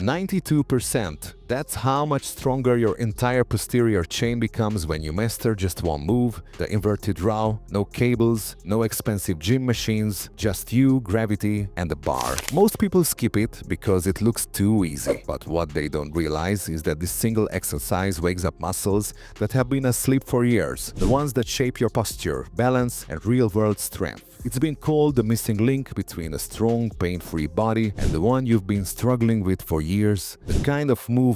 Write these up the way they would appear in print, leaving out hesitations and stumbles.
92%. That's how much stronger your entire posterior chain becomes when you master just one move, the inverted row. No cables, no expensive gym machines, just you, gravity, and the bar. Most people skip it because it looks too easy. But what they don't realize is that this single exercise wakes up muscles that have been asleep for years, the ones that shape your posture, balance, and real-world strength. It's been called the missing link between a strong, pain-free body and the one you've been struggling with for years, the kind of movement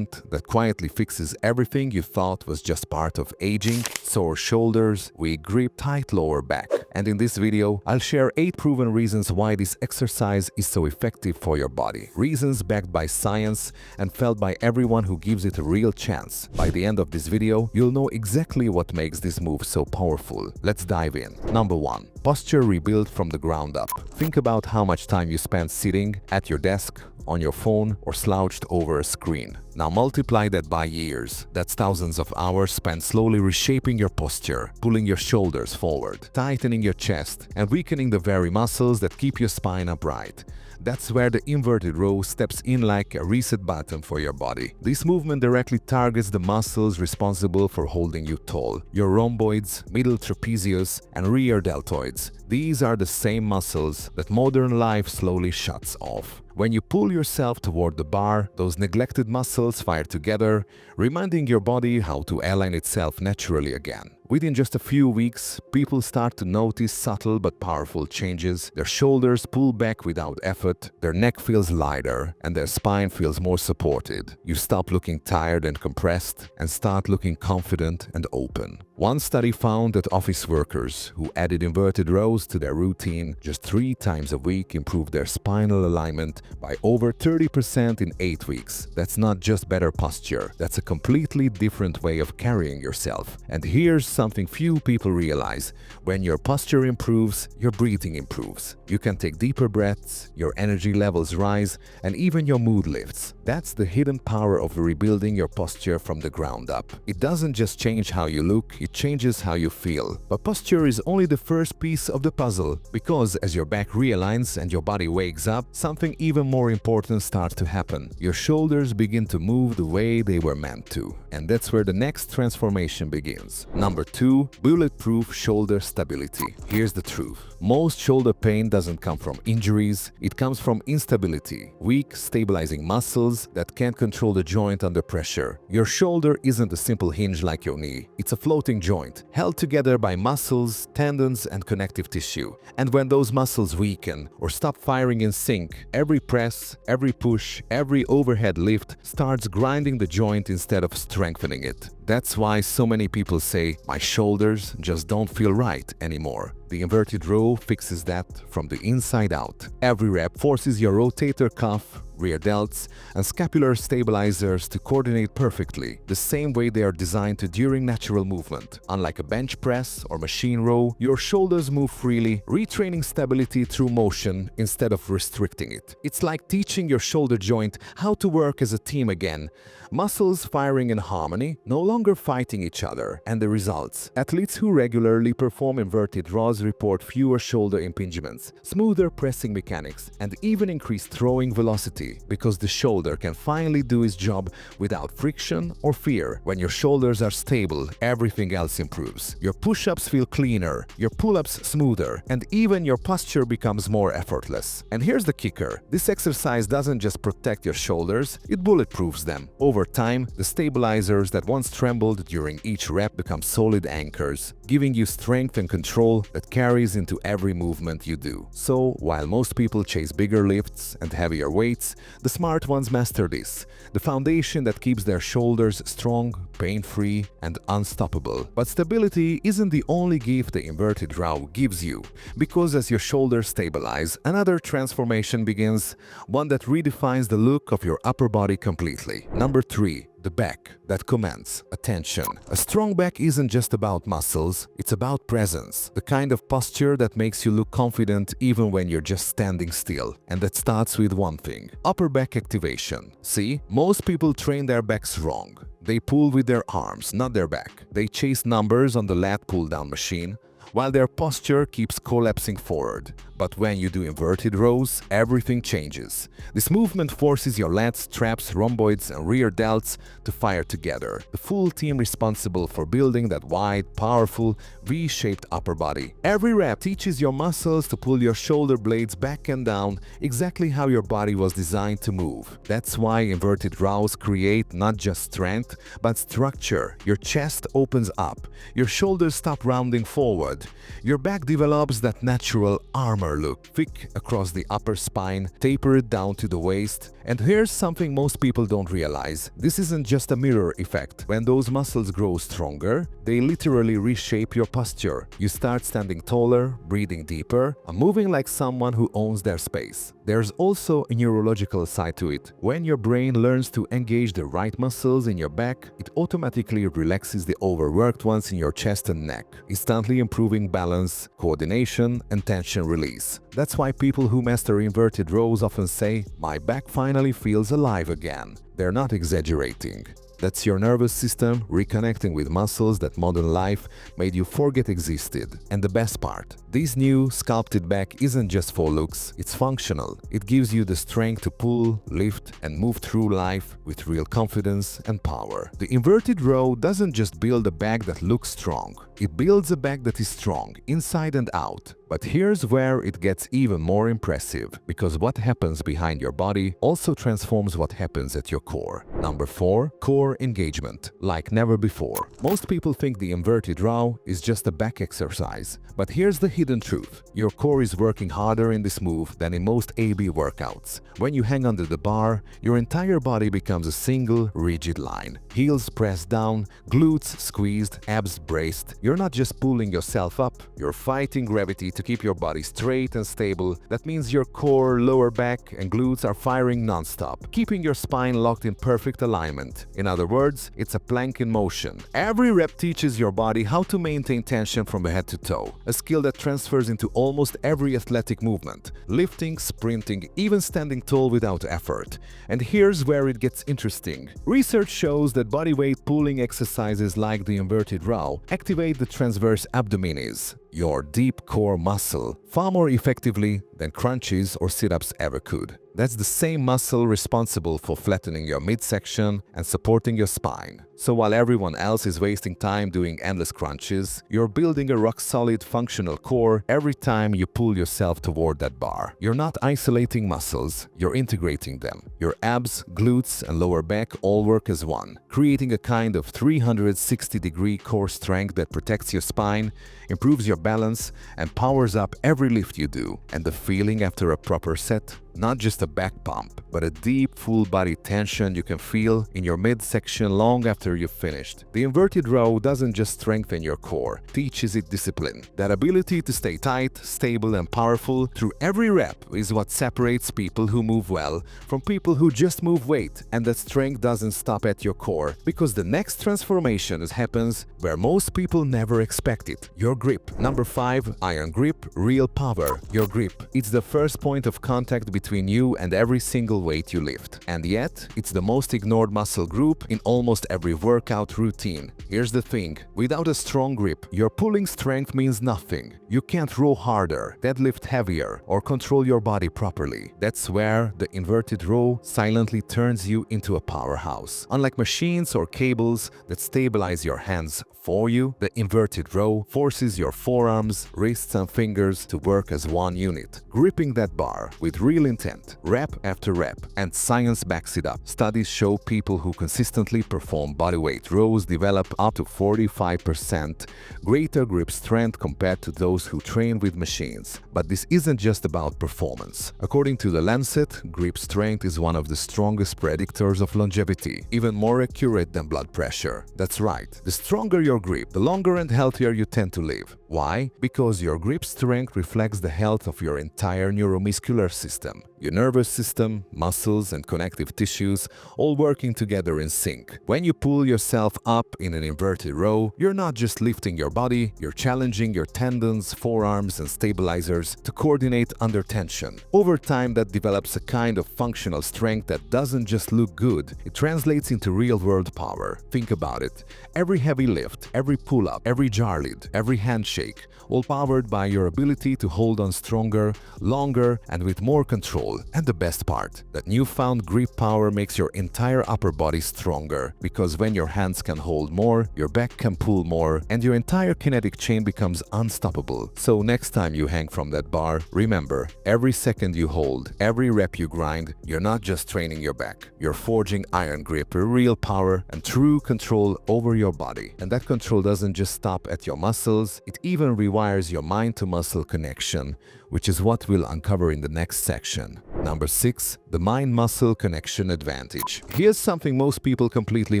that quietly fixes everything you thought was just part of aging: sore shoulders, weak grip, tight lower back. And in this video, I'll share 8 proven reasons why this exercise is so effective for your body. Reasons backed by science and felt by everyone who gives it a real chance. By the end of this video, you'll know exactly what makes this move so powerful. Let's dive in. Number 1. Posture rebuild from the ground up. Think about how much time you spend sitting at your desk, on your phone, or slouched over a screen. Now multiply that by years. That's thousands of hours spent slowly reshaping your posture, pulling your shoulders forward, tightening your chest, and weakening the very muscles that keep your spine upright. That's where the inverted row steps in like a reset button for your body. This movement directly targets the muscles responsible for holding you tall: your rhomboids, middle trapezius, and rear deltoids. These are the same muscles that modern life slowly shuts off. When you pull yourself toward the bar, those neglected muscles fire together, reminding your body how to align itself naturally again. Within just a few weeks, people start to notice subtle but powerful changes. Their shoulders pull back without effort, their neck feels lighter, and their spine feels more supported. You stop looking tired and compressed and start looking confident and open. One study found that office workers who added inverted rows to their routine just 3 times a week improved their spinal alignment by over 30% in 8 weeks. That's not just better posture, that's a completely different way of carrying yourself. And here's something few people realize: when your posture improves, your breathing improves. You can take deeper breaths, your energy levels rise, and even your mood lifts. That's the hidden power of rebuilding your posture from the ground up. It doesn't just change how you look, it changes how you feel. But posture is only the first piece of the puzzle, because as your back realigns and your body wakes up, something even more important starts to happen. Your shoulders begin to move the way they were meant to. And that's where the next transformation begins. Number 2. Bulletproof shoulder stability. Here's the truth. Most shoulder pain doesn't come from injuries, it comes from instability. Weak, stabilizing muscles that can't control the joint under pressure. Your shoulder isn't a simple hinge like your knee. It's a floating joint, held together by muscles, tendons, and connective tissue. And when those muscles weaken or stop firing in sync, every press, every push, every overhead lift starts grinding the joint instead of strengthening it. That's why so many people say, "My shoulders just don't feel right anymore." The inverted row fixes that from the inside out. Every rep forces your rotator cuff, rear delts, and scapular stabilizers to coordinate perfectly, the same way they are designed to during natural movement. Unlike a bench press or machine row, your shoulders move freely, retraining stability through motion instead of restricting it. It's like teaching your shoulder joint how to work as a team again. Muscles firing in harmony, no longer fighting each other. And the results? Athletes who regularly perform inverted rows report fewer shoulder impingements, smoother pressing mechanics, and even increased throwing velocity, because the shoulder can finally do its job without friction or fear. When your shoulders are stable, everything else improves. Your push-ups feel cleaner, your pull-ups smoother, and even your posture becomes more effortless. And here's the kicker: this exercise doesn't just protect your shoulders, it bulletproofs them. Over time, the stabilizers that once trembled during each rep become solid anchors, giving you strength and control that carries into every movement you do. So, while most people chase bigger lifts and heavier weights, the smart ones master this, the foundation that keeps their shoulders strong, pain-free, and unstoppable. But stability isn't the only gift the inverted row gives you, because as your shoulders stabilize, another transformation begins, one that redefines the look of your upper body completely. Number 3. The back that commands attention. A strong back isn't just about muscles, it's about presence. The kind of posture that makes you look confident even when you're just standing still. And that starts with one thing: upper back activation. See, most people train their backs wrong. They pull with their arms, not their back. They chase numbers on the lat pull-down machine, while their posture keeps collapsing forward. But when you do inverted rows, everything changes. This movement forces your lats, traps, rhomboids, and rear delts to fire together, the full team responsible for building that wide, powerful, V-shaped upper body. Every rep teaches your muscles to pull your shoulder blades back and down exactly how your body was designed to move. That's why inverted rows create not just strength, but structure. Your chest opens up, your shoulders stop rounding forward, your back develops that natural armor look, thick across the upper spine, tapered down to the waist. And here's something most people don't realize. This isn't just a mirror effect. When those muscles grow stronger, they literally reshape your posture. You start standing taller, breathing deeper, and moving like someone who owns their space. There's also a neurological side to it. When your brain learns to engage the right muscles in your back, it automatically relaxes the overworked ones in your chest and neck, instantly improving balance, coordination, and tension release. That's why people who master inverted rows often say, "My back finally feels alive again." They're not exaggerating. That's your nervous system reconnecting with muscles that modern life made you forget existed. And the best part, this new sculpted back isn't just for looks, it's functional. It gives you the strength to pull, lift, and move through life with real confidence and power. The inverted row doesn't just build a back that looks strong, it builds a back that is strong, inside and out. But here's where it gets even more impressive, because what happens behind your body also transforms what happens at your core. Number 4. Core engagement. Like never before. Most people think the inverted row is just a back exercise, but here's the hidden truth. Your core is working harder in this move than in most AB workouts. When you hang under the bar, your entire body becomes a single, rigid line. Heels pressed down, glutes squeezed, abs braced. You're not just pulling yourself up, you're fighting gravity to keep your body straight and stable. That means your core, lower back, and glutes are firing non-stop, keeping your spine locked in perfect alignment. In other words, it's a plank in motion. Every rep teaches your body how to maintain tension from head to toe, a skill that transfers into almost every athletic movement, lifting, sprinting, even standing tall without effort. And here's where it gets interesting. Research shows that bodyweight pulling exercises like the inverted row activate the transverse abdominis, your deep core muscle, far more effectively than crunches or sit-ups ever could. That's the same muscle responsible for flattening your midsection and supporting your spine. So while everyone else is wasting time doing endless crunches, you're building a rock-solid functional core every time you pull yourself toward that bar. You're not isolating muscles, you're integrating them. Your abs, glutes, and lower back all work as one, creating a kind of 360-degree core strength that protects your spine, improves your balance, and powers up every lift you do. And the feeling after a proper set? Not just a back pump, but a deep, full-body tension you can feel in your midsection long after you've finished. The inverted row doesn't just strengthen your core, it teaches it discipline. That ability to stay tight, stable, and powerful through every rep is what separates people who move well from people who just move weight. And that strength doesn't stop at your core, because the next transformation happens where most people never expect it: your grip. Number 5. Iron grip, real power. Your grip. It's the first point of contact between you and every single weight you lift. And yet, it's the most ignored muscle group in almost every workout routine. Here's the thing, without a strong grip, your pulling strength means nothing. You can't row harder, deadlift heavier, or control your body properly. That's where the inverted row silently turns you into a powerhouse. Unlike machines or cables that stabilize your hands for you, the inverted row forces your forearms, wrists, and fingers to work as one unit, gripping that bar with real intent, rep after rep, and science backs it up. Studies show people who consistently perform bodyweight rows develop up to 45% greater grip strength compared to those who train with machines. But this isn't just about performance. According to The Lancet, grip strength is one of the strongest predictors of longevity, even more accurate than blood pressure. That's right, the stronger your grip, the longer and healthier you tend to live. Why? Because your grip strength reflects the health of your entire neuromuscular system. Your nervous system, muscles, and connective tissues all working together in sync. When you pull yourself up in an inverted row, you're not just lifting your body, you're challenging your tendons, forearms, and stabilizers to coordinate under tension. Over time, that develops a kind of functional strength that doesn't just look good, it translates into real-world power. Think about it. Every heavy lift, every pull-up, every jar lid, every handshake, shake, all powered by your ability to hold on stronger, longer, and with more control. And the best part, that newfound grip power makes your entire upper body stronger, because when your hands can hold more, your back can pull more, and your entire kinetic chain becomes unstoppable. So next time you hang from that bar, remember, every second you hold, every rep you grind, you're not just training your back, you're forging iron grip, real power, and true control over your body. And that control doesn't just stop at your muscles, it even rewires your mind-to-muscle connection, which is what we'll uncover in the next section. Number 6. The mind-muscle connection advantage. Here's something most people completely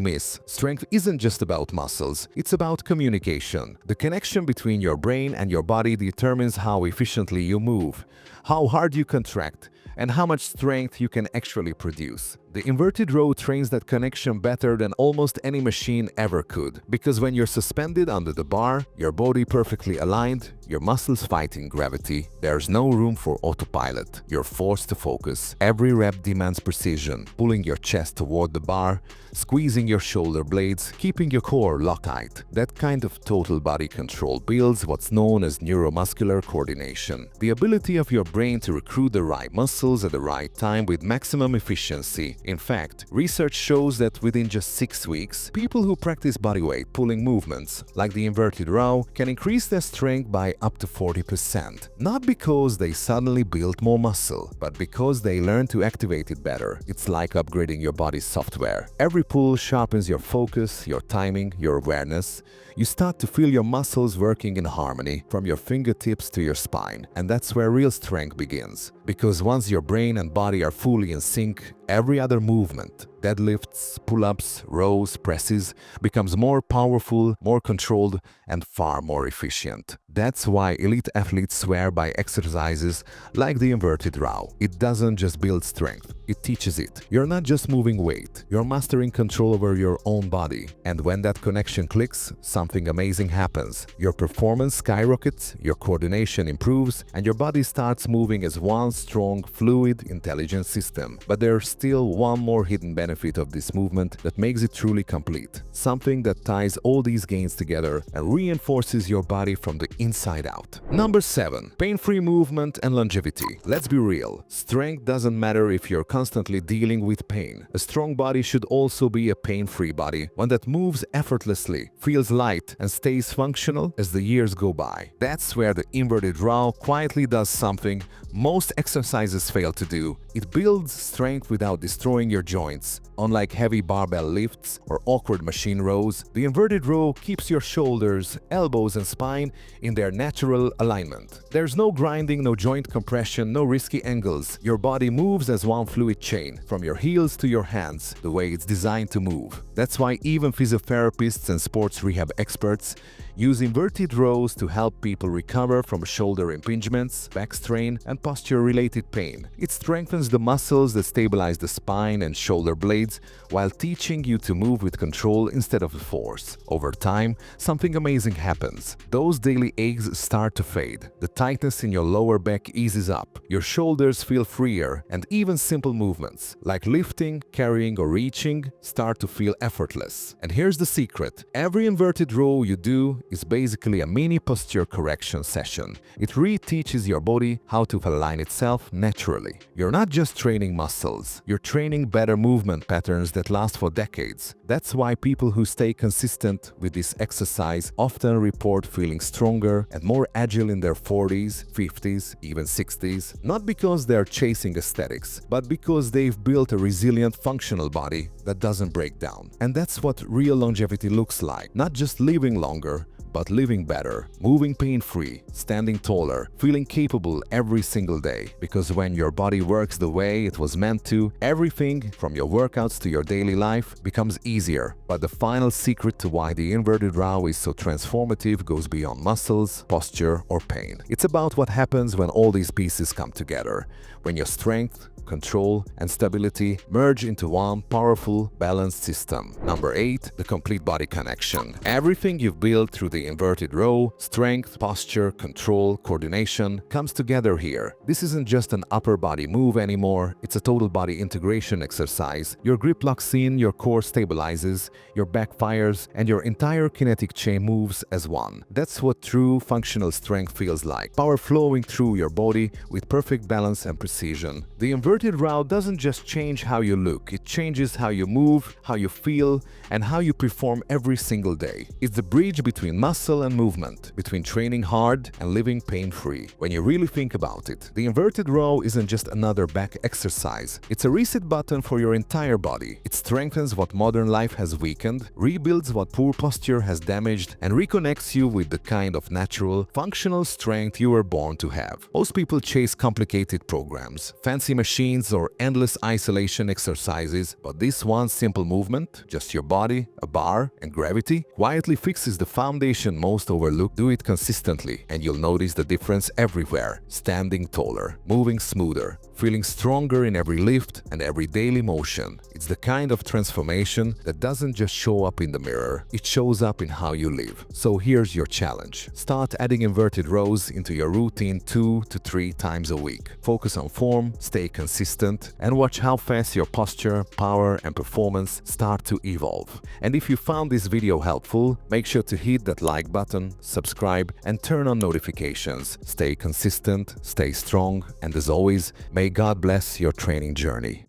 miss. Strength isn't just about muscles, it's about communication. The connection between your brain and your body determines how efficiently you move, how hard you contract, and how much strength you can actually produce. The inverted row trains that connection better than almost any machine ever could, because when you're suspended under the bar, your body perfectly aligned, your muscles fighting gravity, there's no room for autopilot. You're forced to focus. Every rep demands precision, pulling your chest toward the bar, squeezing your shoulder blades, keeping your core locked tight. That kind of total body control builds what's known as neuromuscular coordination, the ability of your brain to recruit the right muscles at the right time with maximum efficiency. In fact, research shows that within just 6 weeks, people who practice bodyweight pulling movements, like the inverted row, can increase their strength by up to 40%. Not because they suddenly built more muscle, but because they learned to activate it better. It's like upgrading your body's software. Every pull sharpens your focus, your timing, your awareness. You start to feel your muscles working in harmony, from your fingertips to your spine. And that's where real strength begins. Because once your brain and body are fully in sync, every other movement, deadlifts, pull-ups, rows, presses, becomes more powerful, more controlled, and far more efficient. That's why elite athletes swear by exercises like the inverted row. It doesn't just build strength, it teaches it. You're not just moving weight, you're mastering control over your own body. And when that connection clicks, something amazing happens. Your performance skyrockets, your coordination improves, and your body starts moving as one strong, fluid, intelligent system. But there's still one more hidden benefit of this movement that makes it truly complete. Something that ties all these gains together and reinforces your body from the inside out. Number 7. Pain-free movement and longevity. Let's be real. Strength doesn't matter if you're constantly dealing with pain. A strong body should also be a pain-free body, one that moves effortlessly, feels light, and stays functional as the years go by. That's where the inverted row quietly does something most exercises fail to do. It builds strength without destroying your joints. Unlike heavy barbell lifts or awkward machine rows, the inverted row keeps your shoulders, elbows, and spine in their natural alignment. There's no grinding, no joint compression, no risky angles. Your body moves as one fluid chain, from your heels to your hands, the way it's designed to move. That's why even physiotherapists and sports rehab experts use inverted rows to help people recover from shoulder impingements, back strain, and posture-related pain. It strengthens the muscles that stabilize the spine and shoulder blades while teaching you to move with control instead of force. Over time, something amazing happens. Those daily aches start to fade. The tightness in your lower back eases up. Your shoulders feel freer, and even simple movements like lifting, carrying, or reaching start to feel effortless. And here's the secret. Every inverted row you do is basically a mini posture correction session. It reteaches your body how to align itself naturally. You're not just training muscles, you're training better movement patterns that last for decades. That's why people who stay consistent with this exercise often report feeling stronger and more agile in their 40s, 50s, even 60s. Not because they're chasing aesthetics, but because they've built a resilient, functional body that doesn't break down. And that's what real longevity looks like. Not just living longer, but living better, moving pain-free, standing taller, feeling capable every single day. Because when your body works the way it was meant to, everything from your workouts to your daily life becomes easier. But the final secret to why the inverted row is so transformative goes beyond muscles, posture, or pain. It's about what happens when all these pieces come together. When your strength, control, and stability merge into one powerful, balanced system. Number 8. The complete body connection. Everything you've built through the The inverted row, strength, posture, control, coordination comes together here. This isn't just an upper body move anymore, it's a total body integration exercise. Your grip locks in, your core stabilizes, your back fires, and your entire kinetic chain moves as one. That's what true functional strength feels like. Power flowing through your body with perfect balance and precision. The inverted row doesn't just change how you look, it changes how you move, how you feel, and how you perform every single day. It's the bridge between muscle and movement, between training hard and living pain-free. When you really think about it, the inverted row isn't just another back exercise. It's a reset button for your entire body. It strengthens what modern life has weakened, rebuilds what poor posture has damaged, and reconnects you with the kind of natural, functional strength you were born to have. Most people chase complicated programs, fancy machines, or endless isolation exercises, but this one simple movement, just your body, a bar, and gravity, quietly fixes the foundation most overlook. Do it consistently, and you'll notice the difference everywhere. Standing taller, moving smoother, feeling stronger in every lift and every daily motion. It's the kind of transformation that doesn't just show up in the mirror, it shows up in how you live. So here's your challenge. Start adding inverted rows into your routine 2 to 3 times a week. Focus on form, stay consistent, and watch how fast your posture, power, and performance start to evolve. And if you found this video helpful, make sure to hit that like button, subscribe, and turn on notifications. Stay consistent, stay strong, and as always, may God bless your training journey.